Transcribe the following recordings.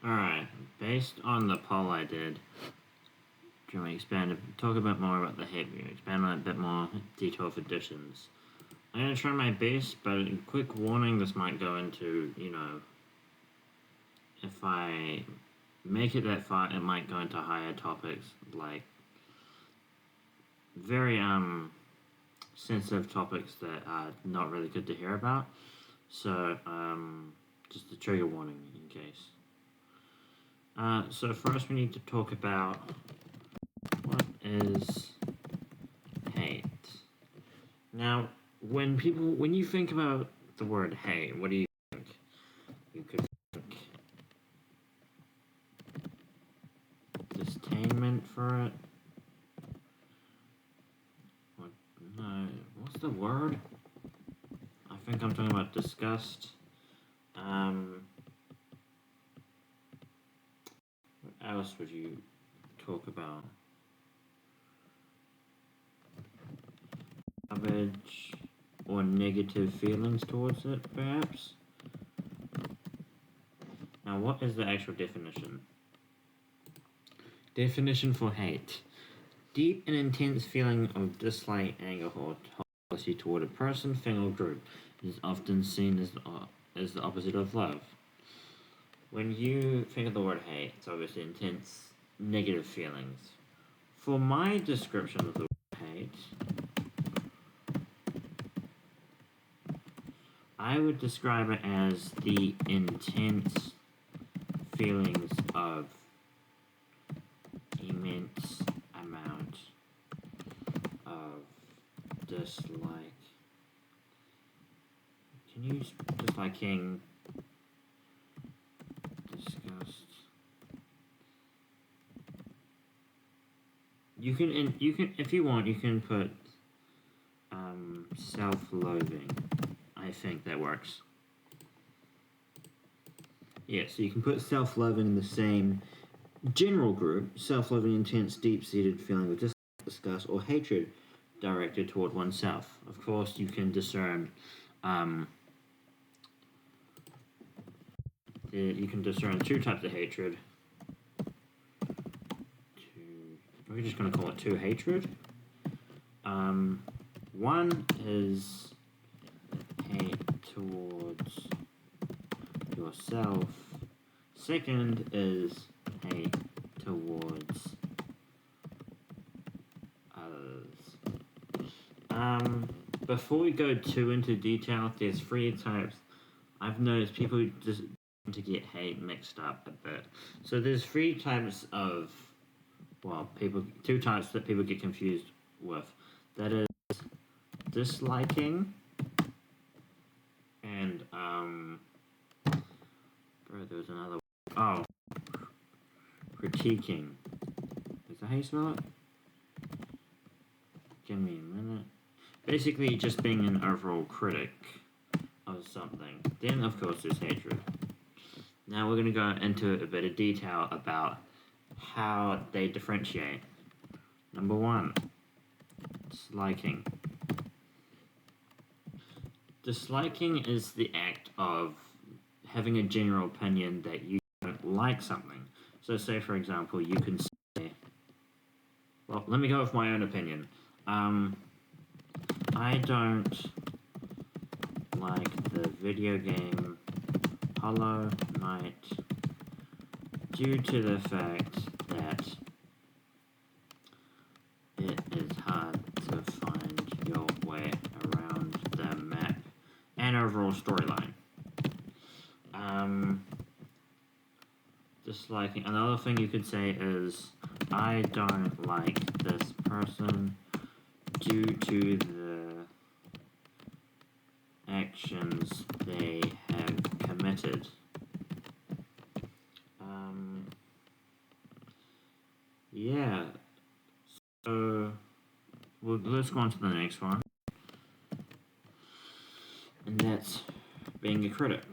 Alright, based on the poll I did, do you want to talk a bit more about the hate review, expand on it a bit more, detailed additions. I'm going to try my best, but quick warning, this might go into, if I make it that far, it might go into higher topics, like very sensitive topics that are not really good to hear about. So, just a trigger warning in case. So first we need to talk about what is hate. Now, when you think about the word hate, what do you think? You could think disdainment for it. What's the word? I think I'm talking about disgust. What else would you talk about? Savage or negative feelings towards it, perhaps? Now, what is the actual definition? Definition for hate. Deep and intense feeling of dislike, anger, or hostility toward a person, thing, or group. It is often seen as the opposite of love. When you think of the word hate, it's obviously intense, negative feelings. For my description of the word hate, I would describe it as the intense feelings of immense amount of dislike. Can you disliking, disgust? You can if you want, you can put self-loathing. I think that works. Yeah, so you can put self-loathing in the same general group. Self-loathing, intense, deep-seated feeling of disgust or hatred directed toward oneself. Of course, you can discern. You can discern two types of hatred. We're just going to call it two hatred. One is hate towards yourself. Second is hate towards others. Before we go too into detail, there's three types. I've noticed people just to get hate mixed up a bit. So there's three types of, two types that people get confused with. That is disliking and there was another one. Oh, critiquing. Is that how you spell it? Give me a minute. Basically, just being an overall critic of something. Then, of course, there's hatred. Now we're going to go into a bit of detail about how they differentiate. Number one, disliking. Disliking is the act of having a general opinion that you don't like something. So say, for example, you can say, well, let me go with my own opinion. I don't like the video game Hollow Knight due to the fact that it is hard to find your way around the map and overall storyline. Disliking. Another thing you could say is, I don't like this person due to the actions they have committed. Yeah. So, let's go on to the next one. And that's being a critic.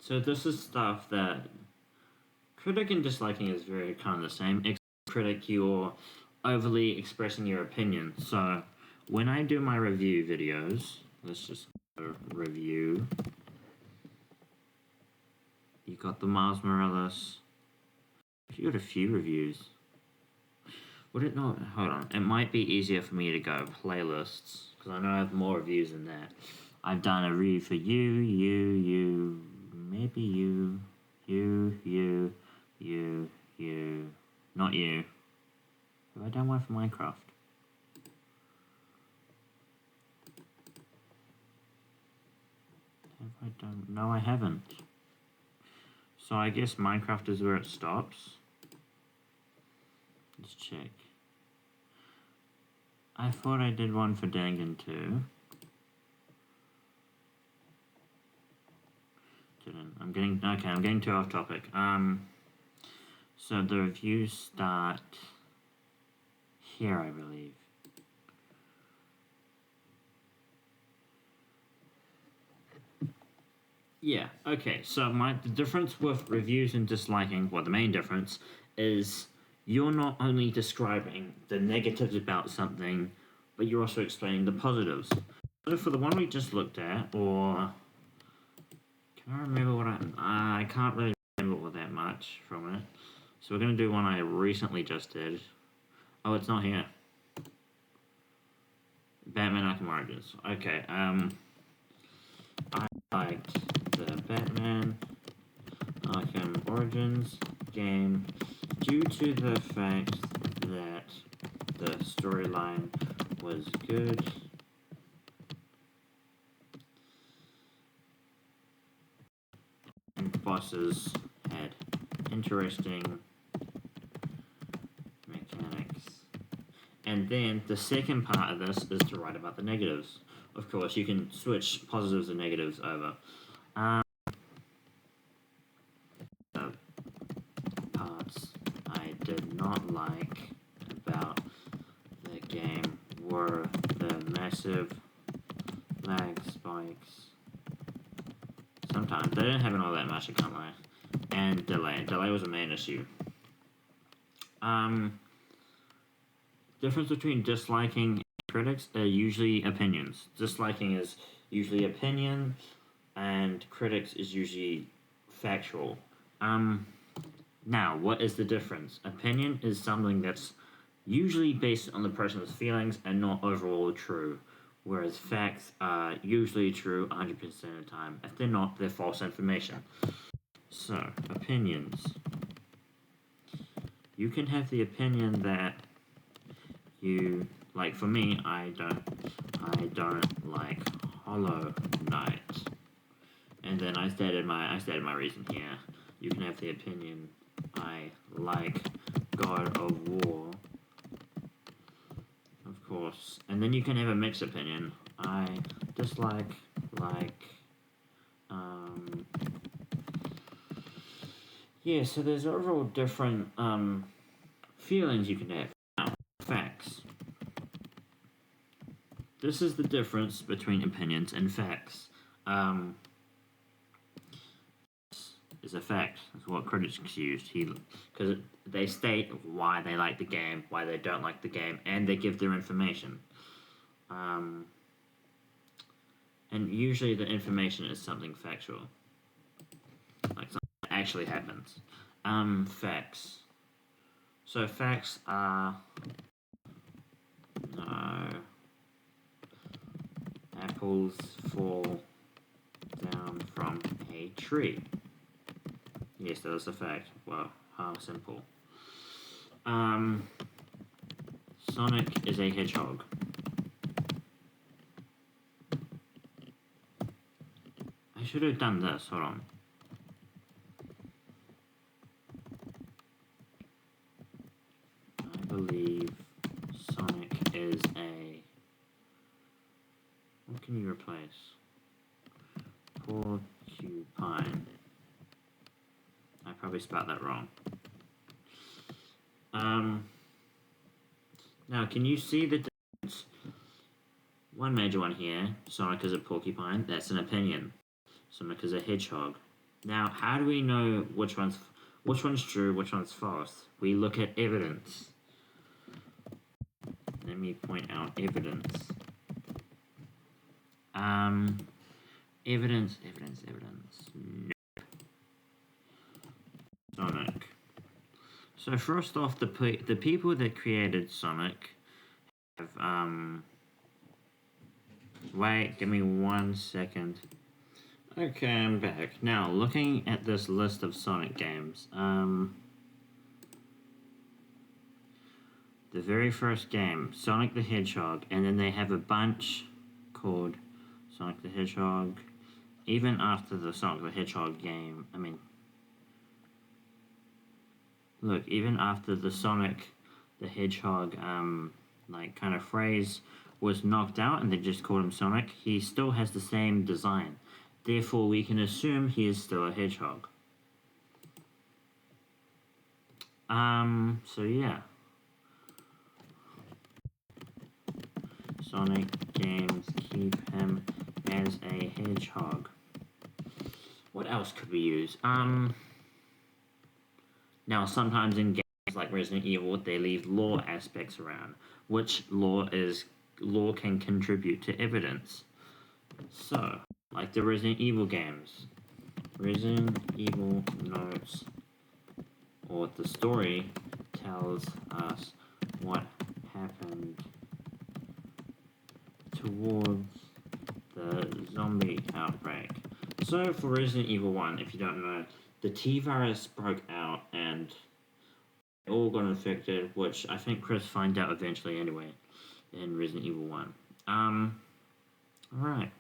So this is stuff that critic and disliking is very kind of the same. Critic, you're overly expressing your opinion. So when I do my review videos, let's just go review. got the Miles Morales. You got a few reviews. Would it not? Hold on. It might be easier for me to go playlists, because I know I have more reviews than that. I've done a review for you, maybe you, not you. Have I done one for Minecraft? Have I done? No, I haven't. So I guess Minecraft is where it stops. Let's check. I thought I did one for Dangan too. Didn't. I'm getting too off topic. So the reviews start here, I believe. Yeah, okay, so the difference with reviews and disliking, well, the main difference is you're not only describing the negatives about something, but you're also explaining the positives. So for the one we just looked at, or can I remember what I can't really remember that much from it. So we're going to do one I recently just did. Oh, it's not here. Batman Arkham Origins. Okay, I liked the Batman Arkham Origins game due to the fact that the storyline was good and bosses had interesting mechanics. And then the second part of this is to write about the negatives. Of course, you can switch positives and negatives over. The parts I did not like about the game were the massive lag spikes. Sometimes they didn't happen all that much, I can't lie. And delay. Delay was a main issue. Difference between disliking and critics are usually opinions. Disliking is usually opinion, and critics is usually factual. Now, what is the difference? Opinion is something that's usually based on the person's feelings and not overall true, whereas facts are usually true 100% of the time. If they're not, they're false information. So, opinions. You can have the opinion that you like. For me, I don't like Hollow Knight, and then I stated my reason here. You can have the opinion I like God of War, of course, and then you can have a mixed opinion. I dislike yeah. So there's overall different feelings you can have. Now, facts. This is the difference between opinions and facts. Is a fact. That's what critics used. Because they state why they like the game, why they don't like the game, and they give their information. And usually the information is something factual, like something that actually happens. Facts. So facts are no. Apples fall down from a tree. Yes, that is a fact. Wow, how simple. Sonic is a hedgehog. I should have done this. Hold on. I believe Sonic is a... What can you replace? Porcupine. I probably spelled that wrong. Now, can you see the difference? One major one here, Sonic is a porcupine, that's an opinion. Sonic is a hedgehog. Now, how do we know which one's true, which one's false? We look at evidence. Let me point out evidence. Evidence. So first off, the people that created Sonic have Wait, give me 1 second. Okay, I'm back. Now, looking at this list of Sonic games, the very first game, Sonic the Hedgehog, and then they have a bunch called Sonic the Hedgehog. Even after the Sonic the Hedgehog game, look, even after the Sonic the Hedgehog, kind of phrase was knocked out and they just called him Sonic, he still has the same design. Therefore, we can assume he is still a hedgehog. So yeah. Sonic games keep him as a hedgehog. What else could we use? Now sometimes in games like Resident Evil, they leave lore aspects around. Which lore can contribute to evidence? So, like the Resident Evil games. Resident Evil notes, or the story tells us what happened towards the zombie outbreak. So for Resident Evil 1, if you don't know, the T-virus broke out and they all got infected, which I think Chris finds out eventually anyway in Resident Evil 1. Alright,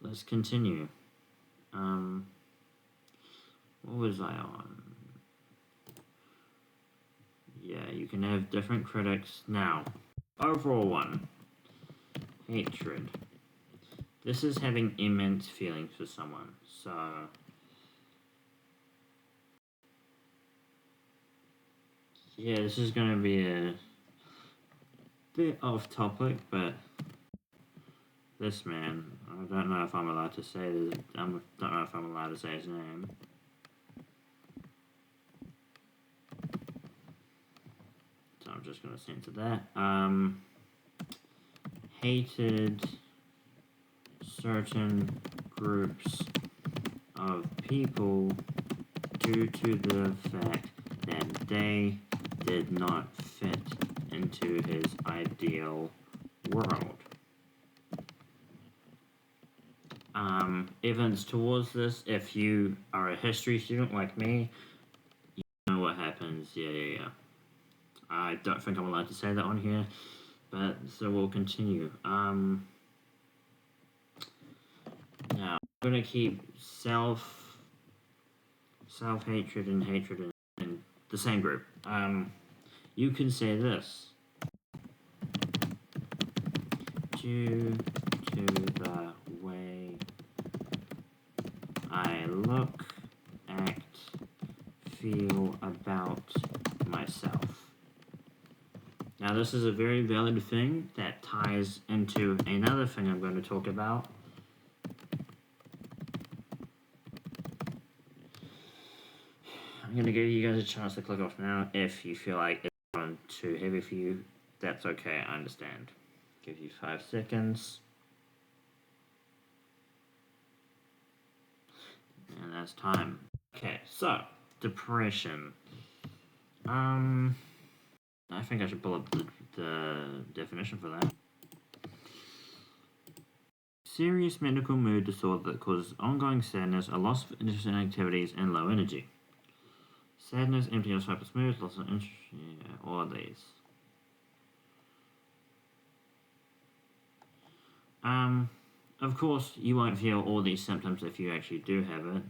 let's continue. What was I on? Yeah, you can have different critics. Now, overall one, hatred. This is having immense feelings for someone, so... Yeah, this is going to be a bit off topic, but this man, I don't know if I'm allowed to say this, I don't know if I'm allowed to say his name. So I'm just going to censor that. Hated certain groups of people due to the fact that they did not fit into his ideal world. Evidence towards this, if you are a history student like me, you know what happens. Yeah. I don't think I'm allowed to say that on here, but so we'll continue. Now, I'm going to keep self-hatred and hatred in the same group. You can say this. Due to the way I look, act, feel about myself. Now this is a very valid thing that ties into another thing I'm going to talk about. I'm going to give you guys a chance to click off now. If you feel like it's gone too heavy for you, that's okay, I understand. Give you 5 seconds. And that's time. Okay, so, depression. I think I should pull up the definition for that. Serious medical mood disorder that causes ongoing sadness, a loss of interest in activities, and low energy. Sadness, emptiness, hopeless mood, loss of interest, yeah, all of these. Of course, you won't feel all these symptoms if you actually do have it.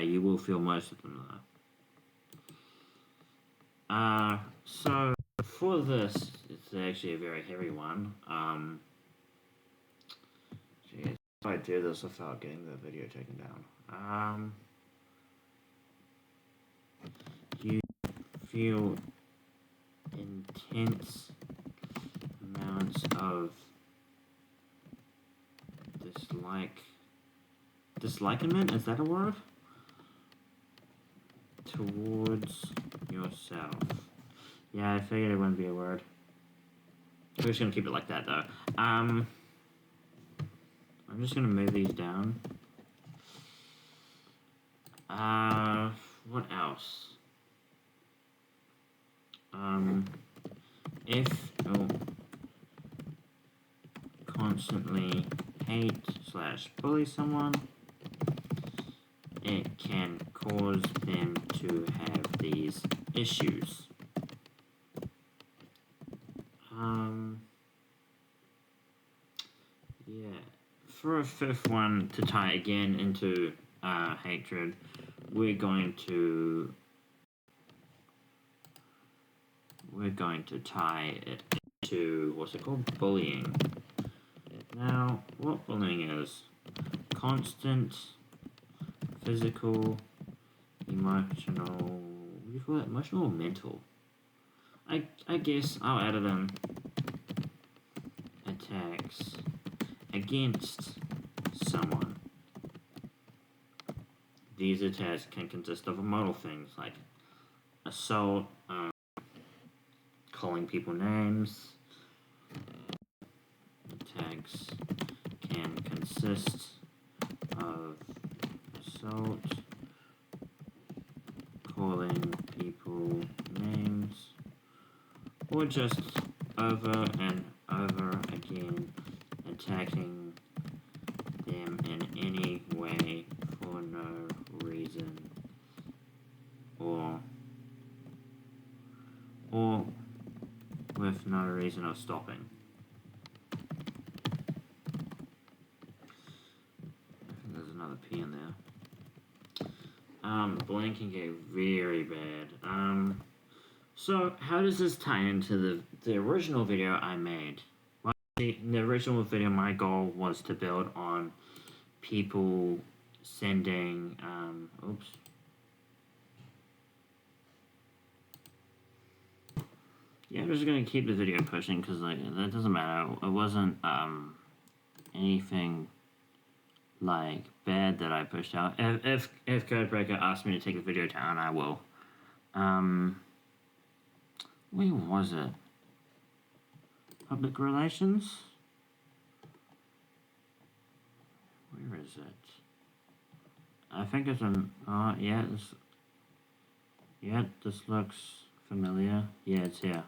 You will feel most of them though. So for this, it's actually a very heavy one. Geez, if I do this without getting the video taken down. You feel intense amounts of dislikement, is that a word? Towards yourself. Yeah, I figured it wouldn't be a word. We're just gonna keep it like that though. I'm just gonna move these down. What else? if you constantly hate/bully someone, it can cause them to have these issues. Yeah. For a fifth one to tie again into hatred, we're going to tie it into what's it called? Bullying. Now, what bullying is? Constant physical, emotional. What do you call it? Emotional or mental? I guess I'll add it in. Attacks against someone. These attacks can consist of emotional things like assault, calling people names. Attacks can consist of assault, calling people names, or just over and over again attacking them in any way for no reason or with no reason of stopping. I think there's another P in there. Bullying can get very bad. So how does this tie into the original video I made? Well, in the original video, my goal was to build on people sending, Yeah, I'm just gonna keep the video pushing because like that doesn't matter. It wasn't anything like bad that I pushed out. If Codebreaker asks me to take the video down, I will. Where was it? Public relations? Where is it? I think it's in. Yeah. This looks familiar. Yeah, it's here.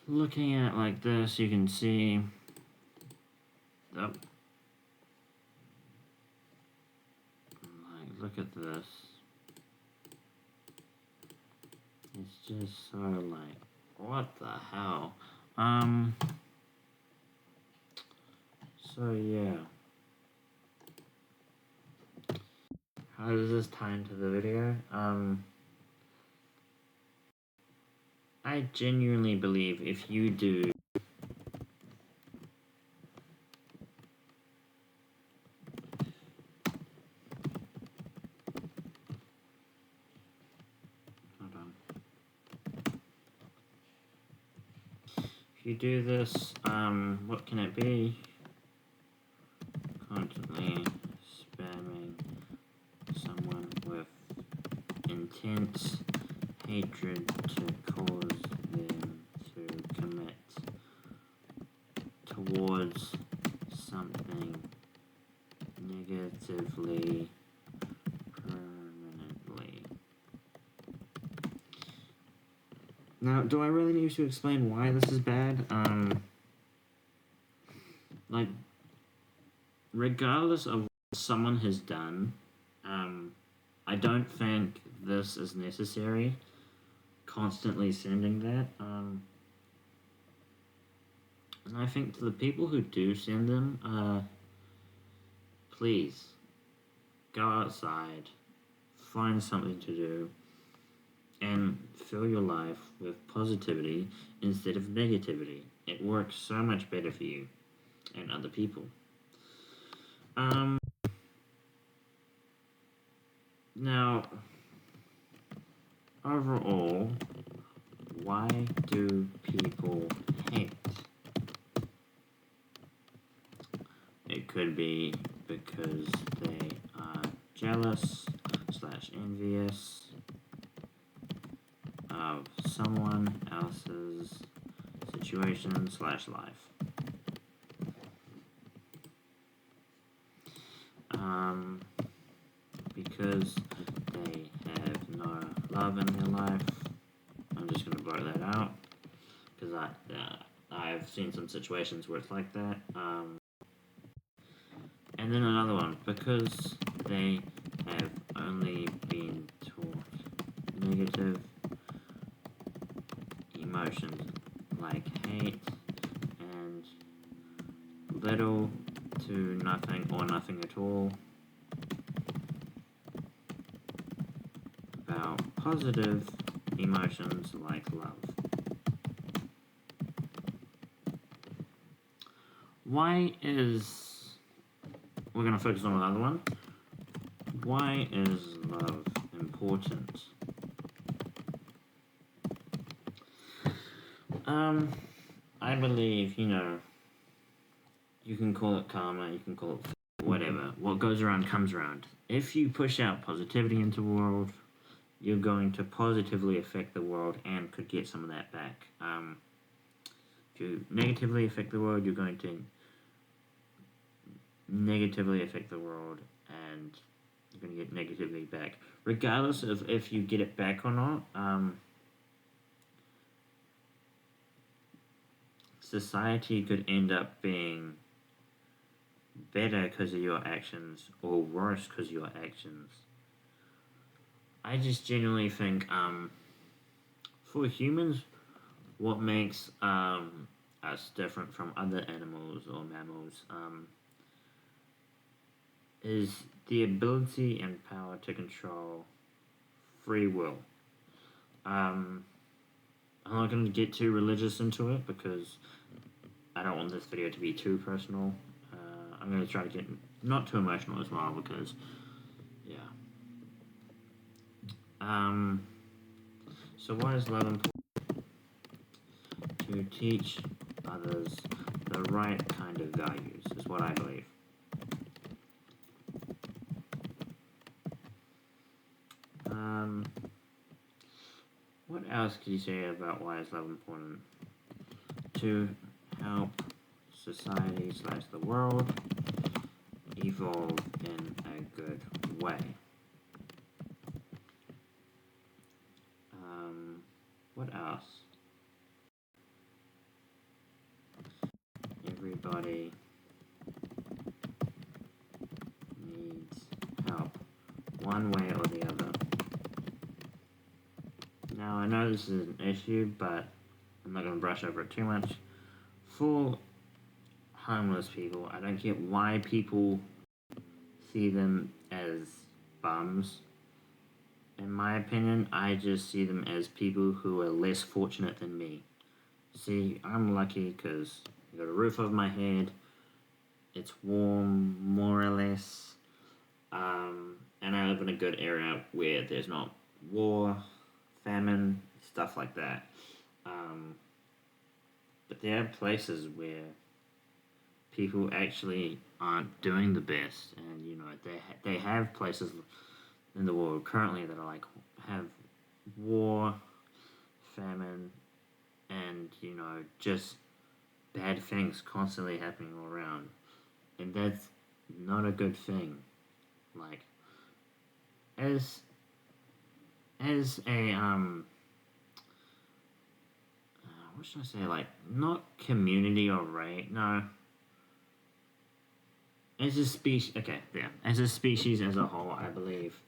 Looking at it like this, you can see. Oh. Look at this. It's just so like, what the hell? So yeah. How does this tie into the video? I genuinely believe if you do if you do this, what can it be? Constantly spamming someone with intense hatred to cause them to commit towards something negatively permanently. Now, do I really need to explain why this is bad? Like, regardless of what someone has done, I don't think this is necessary. Constantly sending that. And I think to the people who do send them, please go outside, find something to do, and fill your life with positivity instead of negativity. It works so much better for you and other people. Now, overall, why do people hate? It could be because they are jealous/envious of someone else's situation/life. because they have no love in their life. I'm just going to blurt that out because I've seen some situations where it's like that. And then another one, because they have only been taught negative emotions like hate and little to nothing or nothing at all about positive emotions like love. We're going to focus on another one. Why is love important? I believe, you can call it karma, you can call it whatever. What goes around comes around. If you push out positivity into the world, you're going to positively affect the world and could get some of that back. If you negatively affect the world, you're going to negatively affect the world and you're going to get negatively back. Regardless of if you get it back or not, society could end up being better because of your actions or worse because of your actions. I just genuinely think for humans, what makes us different from other animals or mammals is the ability and power to control free will. I'm not going to get too religious into it because I don't want this video to be too personal. I'm going to try to get not too emotional as well because, yeah. So why is love important? To teach others the right kind of values is what I believe. What else could you say about why is love important? To help society / the world evolve in a good way. What else? Everybody needs help, one way or the other. Now, I know this is an issue, but I'm not going to brush over it too much. For homeless people, I don't get why people see them as bums. In my opinion, I just see them as people who are less fortunate than me. See, I'm lucky because I got a roof over my head, it's warm, more or less, and I live in a good area where there's not war, famine, stuff like that. But there are places where people actually aren't doing the best, and they have places in the world currently that are have war, famine, and just bad things constantly happening all around, and that's not a good thing. As a what should I say? Not community or right? No. As a species, okay, yeah. As a species as a whole, I believe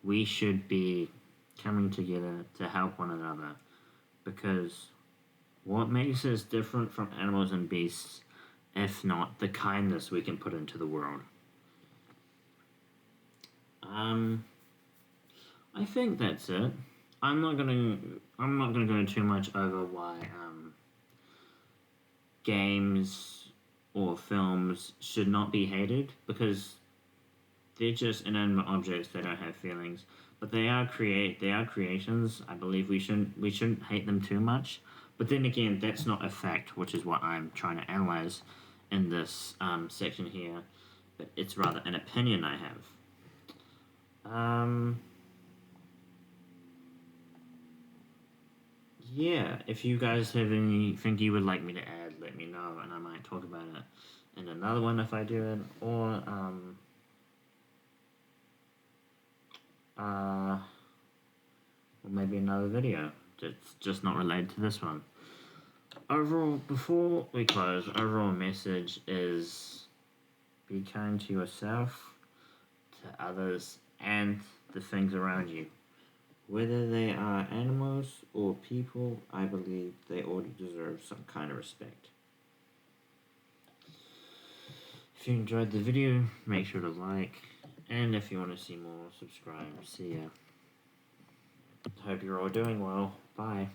we should be coming together to help one another because what makes us different from animals and beasts, if not the kindness we can put into the world? I think that's it. I'm not gonna go too much over why games or films should not be hated because they're just inanimate objects. They don't have feelings, but they are creations. I believe we shouldn't hate them too much. But then again, that's not a fact, which is what I'm trying to analyze in this section here. But it's rather an opinion I have. Yeah, if you guys have anything you would like me to add, let me know, and I might talk about it in another one if I do it, or or maybe another video that's just not related to this one. Overall, before we close, overall message is be kind to yourself, to others, and the things around you. Whether they are animals or people, I believe they all deserve some kind of respect. If you enjoyed the video, make sure to like, and if you want to see more, subscribe. See ya. Hope you're all doing well. Bye.